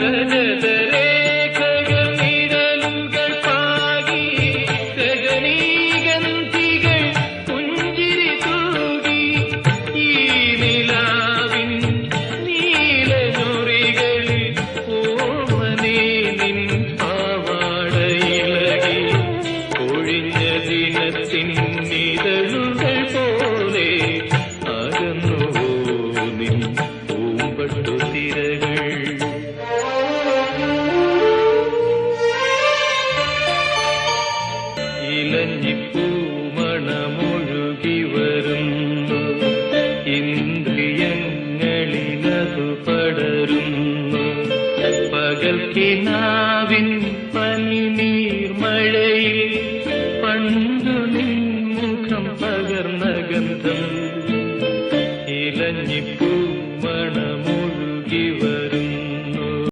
രജതരേഖകൾ നിഴലുകൾ പാകി രജനീഗന്ധികൾ പുഞ്ചിരി തൂകി ഈ നിലാവിൻ നീലനുറികളിൽ ഓമനേ നിൻ പാവാടയിളകി ഒഴിഞ്ഞ ദിനത്തിൻ നിഴലുകൾ പോലെ അകന്നുവോ നിൻ പൂമ്പട്ടുതിരകൾ. ഇലഞ്ഞിപ്പൂമണമൊഴുകി വരുന്നു, ഇന്ദ്രിയങ്ങളിലതു പടരുന്നു, പകൽ കിനാവിൻ